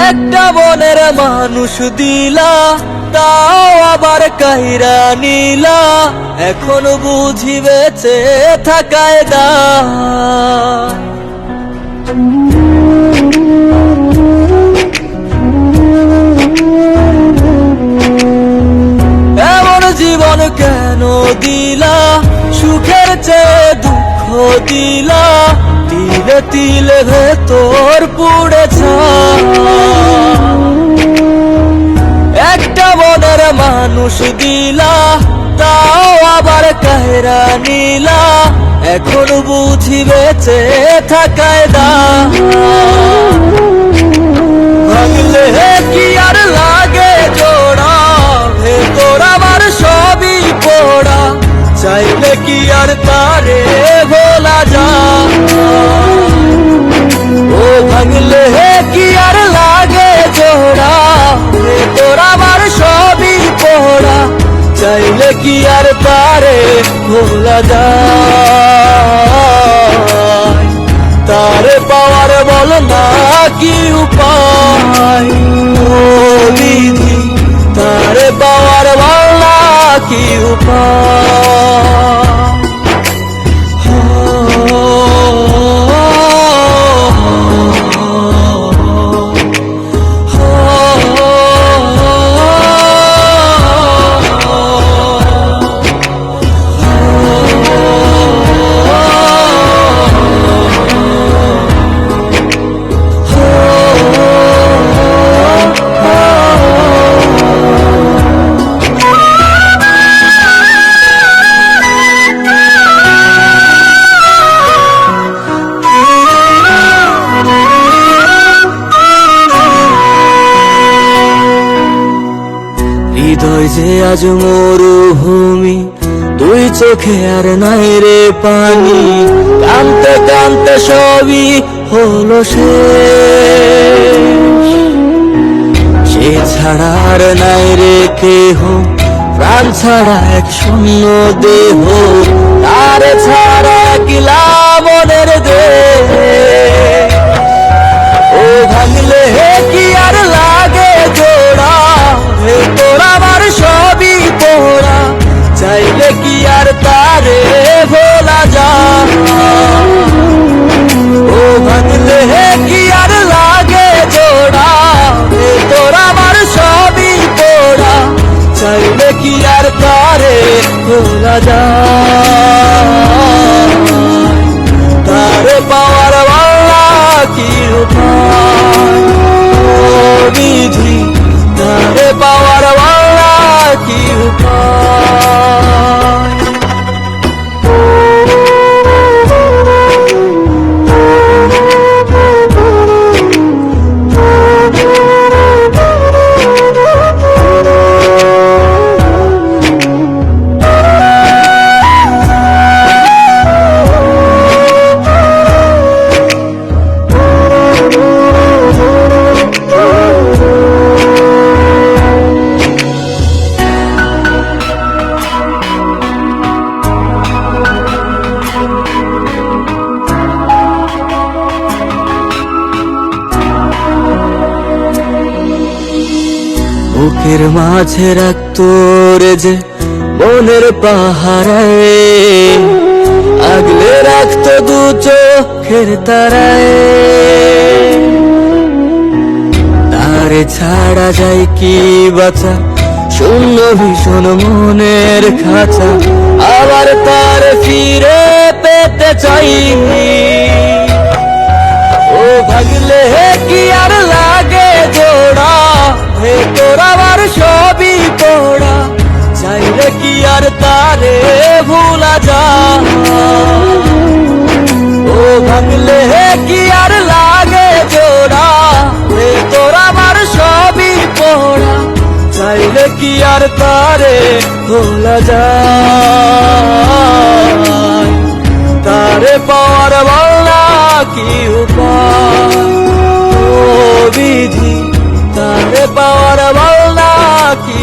একটা বনের মানুষ দিলা, তাও আবার কাহিরা নিলা, এখন বুঝি বেঁচে থাকায় দায়। এমন জীবন কেন দিলা, সুখের চেয়ে দুঃখ দিলা, তিলে তিলে ভেতর পুড়েছে। একটা বনের মানুষ দিলা, তাও আবার কাহেরা নিলা, এখন বুঝি বেঁচে থাকায় দায়। ভাঙলে কি আর লাগে জোড়া, ভেতর আমার সবই পোড়া, চাইলে কি আর তারে ভোলা যায়। ও ভাঙলে কি আর লাগে জোড়া, ভেতর আমার সবই পোড়া, চাইলে কি আর তারে ভোলা যায়। তারে পাওয়ার বল না কি উপায়, ও বিধি তারে পাওয়ার বল না কি উপায়। হৃদয় যে আজ মরুভূমি, দুই চোখে আর নাই রে পানি, কানতে কানতে সবই হলো সে ছাড়া আর নাই রে কেহ, প্রাণ ছাড়া এক শূন্য দেহ, তার ছাড়া কিলা মনের দেহ। ও ভাঙলে কি আর লাগে জোড়া, ভেতর আমার সবই পোড়া, চাইলে কি আর তারে ভোলা যায়। ও ভাঙলে কি আর লাগে জোড়া, ভেতর আমার সবই পোড়া, চাইলে কি আর তারে ভোলা যায়। তারে পাওয়ার বাংলা কি উপায়, ও বিধি তারে পাওয়ার বাংলা কি উপায়। বুকের মাঝে রাখতো রে যে মনের পাহারায়, আগলে রাখতো দু চোখের তারায়, তারে ছাড়া যায় কি বাঁচা, শূন্য ভীষণ মনের খাঁচা, আবার তার ফিরে পেতে চাই। ও ভাগলে কি আর লাগে জোড়া, ভেতর আমার সবই পোড়া, চাইলে কি আর তারে ভোলা যায়। ও ভাঙলে কি আর লাগে জোড়া, ভেতর আমার সবই পোড়া, চাইলে কি আর তারে ভোলা যায়। তারে পাওয়ার বাংলা কি উপায়, ও বিধি তারে পাওয়ার বাংলা কি